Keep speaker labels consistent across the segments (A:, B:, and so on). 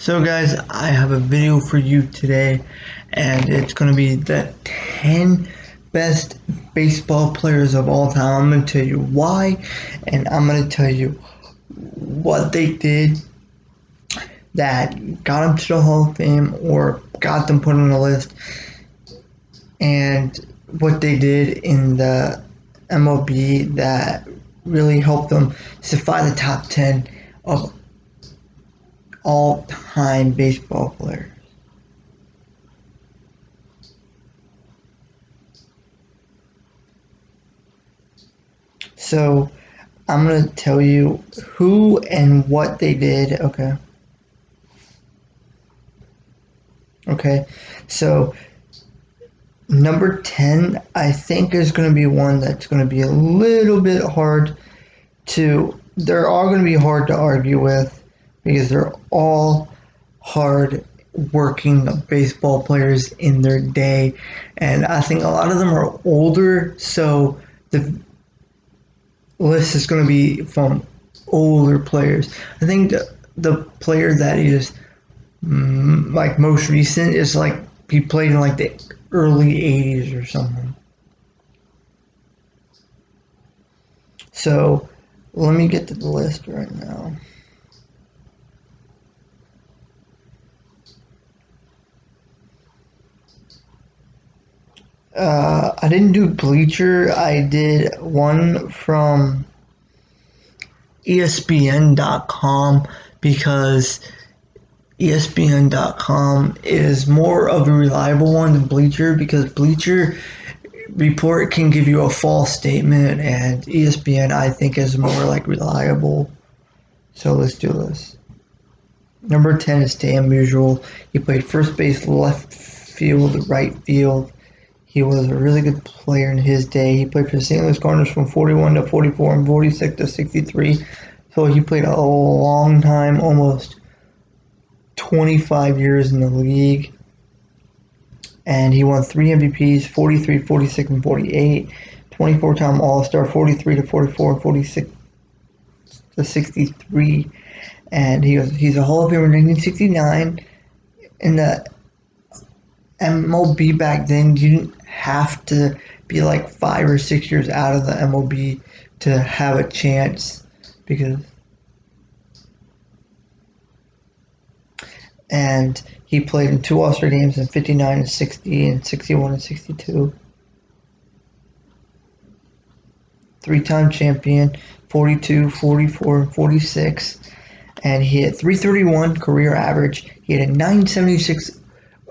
A: So guys, I have a video for you today, and it's going to be the 10 best baseball players of all time. I'm going to tell you why, and I'm going to tell you what they did that got them to the Hall of Fame or got them put on the list, and what they did in the MLB that really helped them survive the top 10 of all-time baseball players. So I'm going to tell you who and what they did. Okay. So number 10, I think, is going to be one that's going to be a little bit hard they're all going to be hard to argue with because they're all hard working baseball players in their day. And I think a lot of them are older, so the list is going to be from older players. I think the player that is like most recent is like he played in like the early 80s or something. So let me get to the list right now. I didn't do Bleacher. I did one from ESPN.com because ESPN.com is more of a reliable one than Bleacher, because Bleacher Report can give you a false statement and ESPN, I think, is more like reliable. So let's do this. Number 10 is Stan Musial. He played first base, left field, right field. He was a really good player in his day. He played for the St. Louis Cardinals from 41 to 44 and 46 to 63. So he played a long time, almost 25 years in the league. And he won 3 MVPs, 43, 46, and 48. 24-time All-Star, 43 to 44, 46 to 63. And he's a Hall of Famer in 1969. In the MLB back then, you didn't have to be like 5 or 6 years out of the MLB to have a chance, and he played in 2 All-Star games in 59 and 60 and 61 and 62. 3-time champion, 42, 44, and 46. And he had 331 career average. He had a 976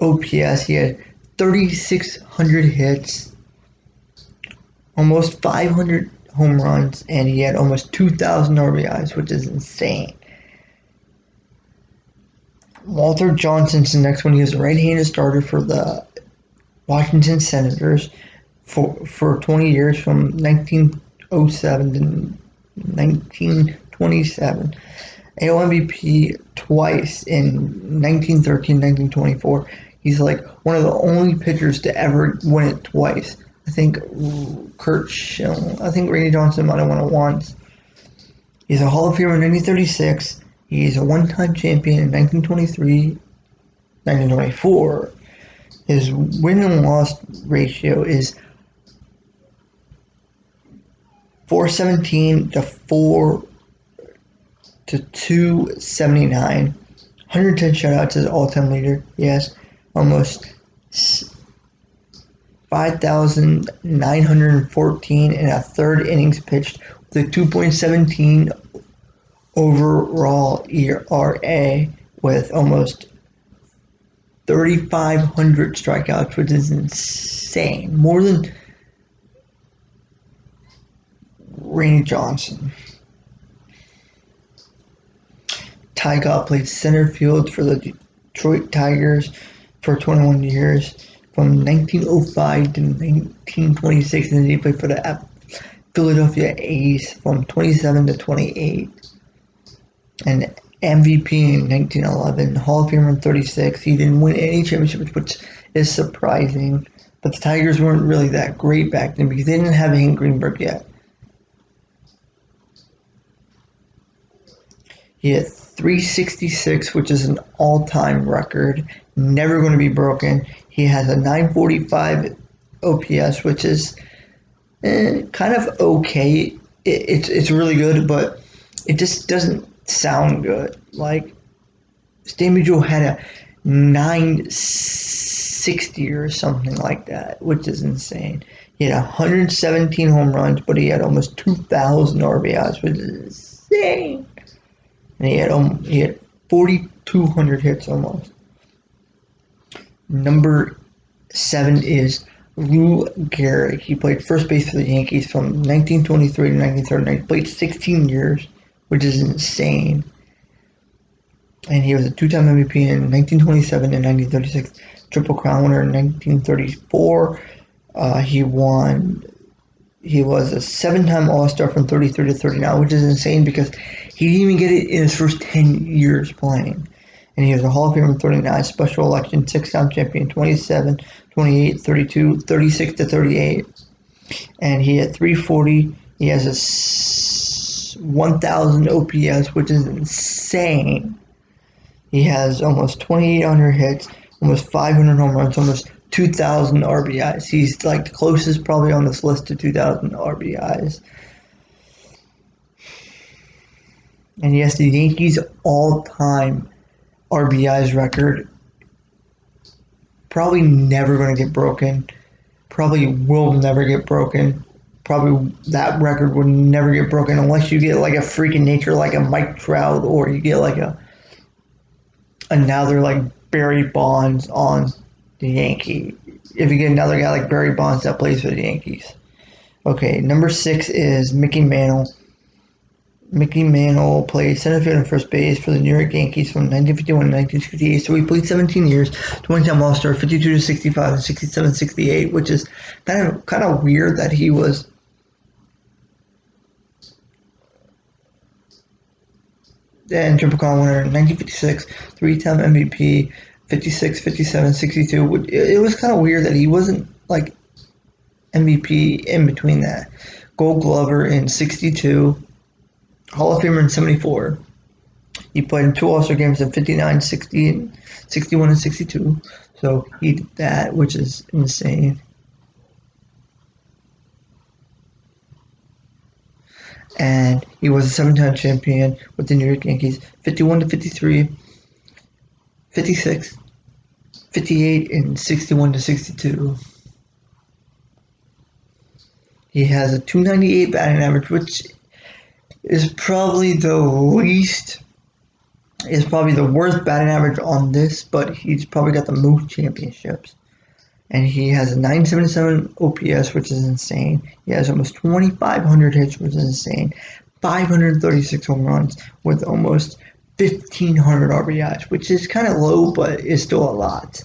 A: OPS. He had 3,600 hits, almost 500 home runs, and he had almost 2,000 RBIs, which is insane. Walter Johnson's the next one. He was a right-handed starter for the Washington Senators for 20 years, from 1907 to 1927. AL MVP twice in 1913, 1924. He's like one of the only pitchers to ever win it twice. I think Randy Johnson might have won it once. He's a Hall of Famer in 1936. He's a one-time champion in 1923, 1924. His win and loss ratio is 417 to 4 to 279. 110 shutouts is all-time leader. He has almost 5,914 and a third innings pitched with a 2.17 overall ERA with almost 3,500 strikeouts, which is insane. More than Randy Johnson. Ty Cobb played center field for the Detroit Tigers for 21 years, from 1905 to 1926, and then he played for the Philadelphia A's from 27 to 28. And MVP in 1911, Hall of Famer in 36. He didn't win any championships, which is surprising. But the Tigers weren't really that great back then because they didn't have Hank Greenberg yet. He hit 366, which is an all-time record, never going to be broken. He has a 945 OPS, which is kind of okay. It's really good, but it just doesn't sound good. Like Stan Musial had a 960 or something like that, which is insane. He had 117 home runs, but he had almost 2,000 RBIs, which is insane. And he had 4,200 hits almost. Number 7 is Lou Gehrig. He played first base for the Yankees from 1923 to 1939. He played 16 years, which is insane. And he was a two-time MVP in 1927 and 1936, Triple Crown winner in 1934. He was a 7-time All-Star from 33 to 39, which is insane because he didn't even get it in his first 10 years playing. And he was a Hall of Famer in 39, special election, 6-time champion, 27, 28, 32, 36 to 38. And he had 340. He has a 1,000 OPS, which is insane. He has almost 2,800 hits, almost 500 home runs, almost 2,000 RBIs. He's like the closest probably on this list to 2,000 RBIs. And he has the Yankees all-time RBIs record. Probably never going to get broken. Probably will never get broken. Probably that record would never get broken unless you get like a freak of nature like a Mike Trout, or you get like another like Barry Bonds on the Yankee. If you get another guy like Barry Bonds that plays for the Yankees. Okay, number 6 is Mickey Mantle. Mickey Mantle played center field and first base for the New York Yankees from 1951 to 1968. So he played 17 years, 20-time All-Star, 52 to 65, and 67 68, which is kind of weird that he was and Triple Crown winner in 1956, 3-time MVP, 56, 57, 62. It was kind of weird that he wasn't like MVP in between that. Gold Glover in 62, Hall of Famer in 74. He played in 2 All-Star games in 59, 60, 61, and 62. So he did that, which is insane. And he was a 7-time champion with the New York Yankees, 51 to 53, 56, 58, and 61 to 62. He has a 298 batting average, which is probably the worst batting average on this, but he's probably got the most championships. And he has a 977 OPS, which is insane. He has almost 2,500 hits, which is insane. 536 home runs with almost 1,500 RBIs, which is kind of low, but is still a lot.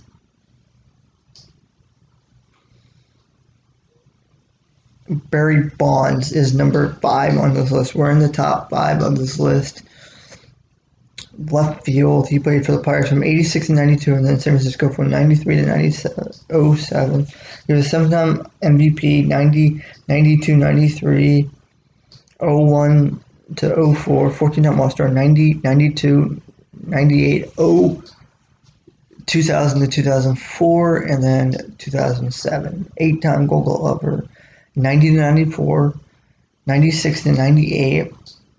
A: Barry Bonds is number 5 on this list. We're in the top 5 of this list. Left field, he played for the Pirates from 86 to 92, and then San Francisco from 93 to 07. He was a 7-time MVP, 90, 92, 93, 01 to 04, 14-time All-Star, 90, 92, 98, 2000 to 2004, and then 2007. 8-time Gold Glover, 90 to 94, 96 to 98,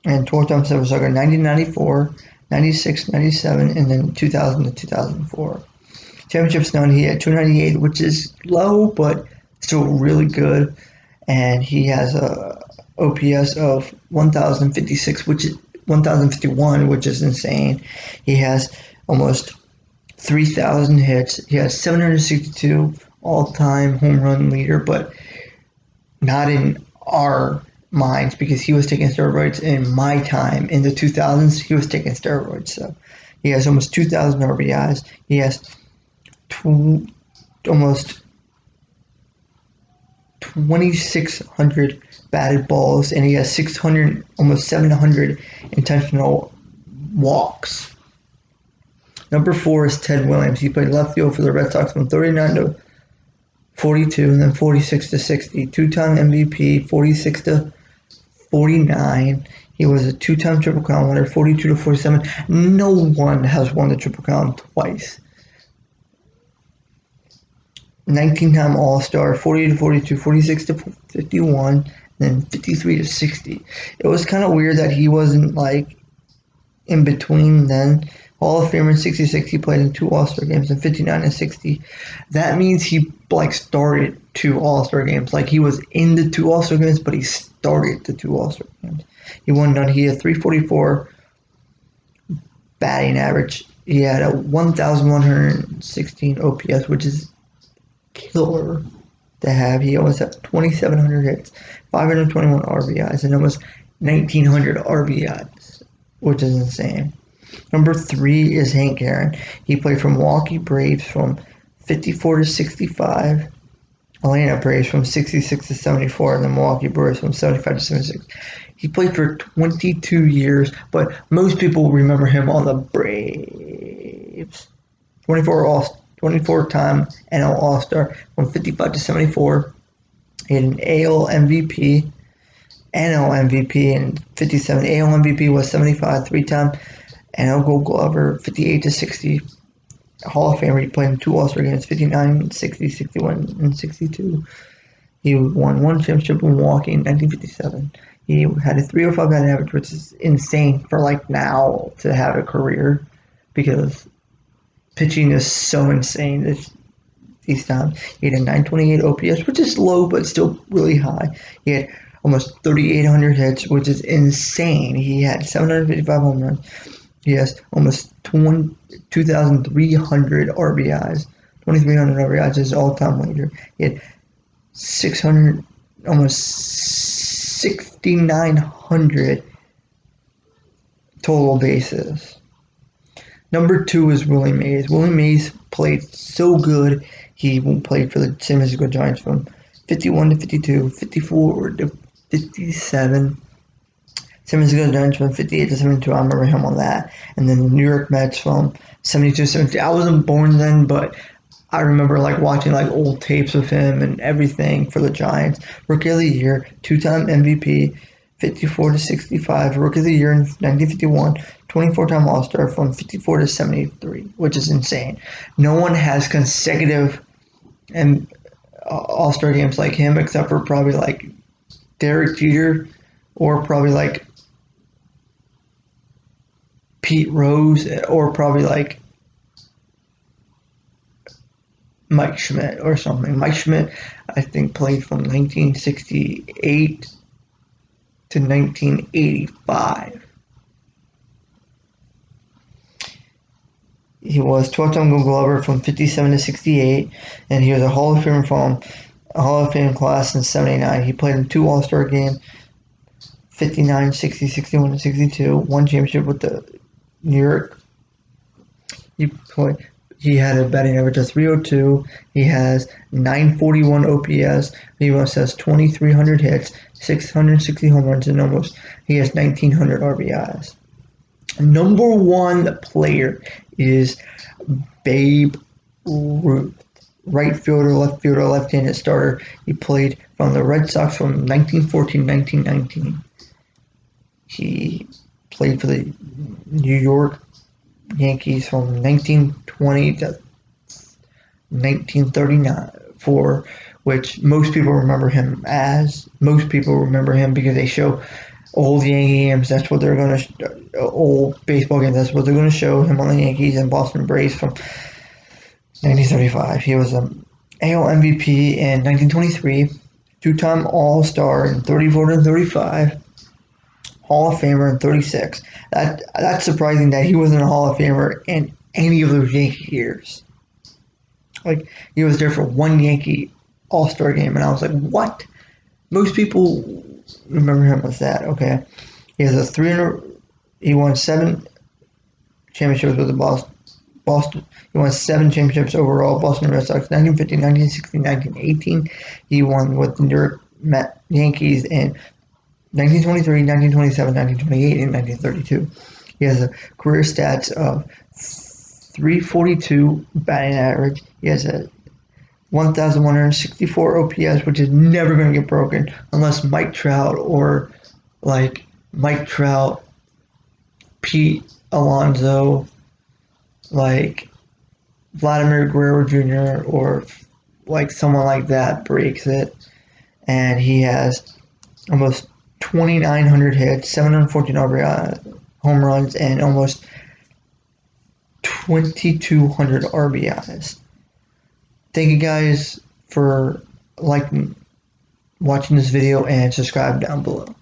A: and 12-time Silver Slugger, 90 to 94, 96, 97, and then 2000 to 2004. Championships done, he had 298, which is low, but still really good. And he has a OPS of 1,056, which is 1,051, which is insane. He has almost 3,000 hits. He has 762 all-time home run leader, but not in our minds because he was taking steroids in my time. In the 2000s, he was taking steroids. So he has almost 2,000 RBIs. He has almost 2,600 batted balls, and he has 600, almost 700 intentional walks. Number 4 is Ted Williams. He played left field for the Red Sox from 39 to 42, and then 46 to 60. 2-time MVP, 46 to 49. He was a two-time Triple Crown winner, 42 to 47. No one has won the Triple Crown twice. 19-time All-Star, 40 to 42, 46 to 51, then 53 to 60. It was kind of weird that he wasn't like in between then. Hall of Famer in 66, he played in 2 All-Star games in 59 and 60. That means he like started 2 All-Star games. Like he was in the 2 All-Star games, but he started the 2 All-Star games. He won none. He had 344 batting average. He had a 1,116 OPS, which is killer to have. He almost had 2,700 hits, 521 RBIs, and almost 1,900 RBIs, which is insane. Number 3 is Hank Aaron. He played for Milwaukee Braves from 54 to 65, Atlanta Braves from 66 to 74, and the Milwaukee Brewers from 75 to 76. He played for 22 years, but most people remember him on the Braves. 24-time NL All-Star from 55 to 74. He had an AL MVP, NL MVP in 57. AL MVP was 75, 3-time NL Gold Glover, 58 to 60. Hall of Famer. He played in 2 All-Star games, 59, 60, 61, and 62. He won 1 championship in Milwaukee in 1957. He had a 305 batting average, which is insane for like now to have a career because pitching is so insane these times. He had a 928 OPS, which is low but still really high. He had almost 3,800 hits, which is insane. He had 755 home runs. He has almost 2,300 RBIs. 2,300 RBIs is his all-time leader. He had 600, almost 6,900 total bases. Number 2 is Willie Mays. Willie Mays played so good. He played for the San Francisco Giants from 51 to 52, 54 to 57. San Francisco Giants from 58 to 72. I remember him on that. And then the New York Mets from 72 to 73. I wasn't born then, but I remember like watching like old tapes of him and everything for the Giants. Rookie of the Year, 2-time MVP, 54 to 65. Rookie of the Year in 1951, 24-time All-Star from 54 to 73, which is insane. No one has consecutive All-Star games like him except for probably like Derek Jeter or probably like Pete Rose or probably like Mike Schmidt or something. Mike Schmidt, I think, played from 1968 to 1985. He was 12-time Gold Glover from 57 to 68, and he was a Hall of Famer from a Hall of Fame class in 79. He played in 2 All-Star games, 59, 60, 61, and 62. 1 championship with the New York. He had a batting average of 302. He has 941 OPS. He almost has 2,300 hits, 660 home runs, and he has 1,900 RBIs. Number 1 player is Babe Ruth. Right fielder, left-handed starter. He played from the Red Sox from 1914 to 1919. He played for the New York Yankees from 1920 to 1934, which most people remember him as. Most people remember him because they show old Yankee games. That's what they're going to old baseball games. That's what they're going to show him on the Yankees and Boston Braves from 1935. He was an AL MVP in 1923, 2-time All-Star in 34 to 35. Hall of Famer in 36. That's surprising that he wasn't a Hall of Famer in any of those Yankee years. Like, he was there for 1 Yankee All-Star game, and I was like, what? Most people remember him as that. Okay. He has a 300. He won 7 championships with the Boston. He won 7 championships overall. Boston Red Sox, 1950, 1960, 1918. He won with the New York Yankees in 1923, 1927, 1928, and 1932. He has a career stats of 342 batting average. He has a 1,164 OPS, which is never going to get broken unless Mike Trout or like Mike Trout, Pete Alonso, like Vladimir Guerrero Jr. or like someone like that breaks it, and he has almost 2,900 hits, 714 RBI, home runs, and almost 2,200 RBIs. Thank you guys for liking, watching this video, and subscribe down below.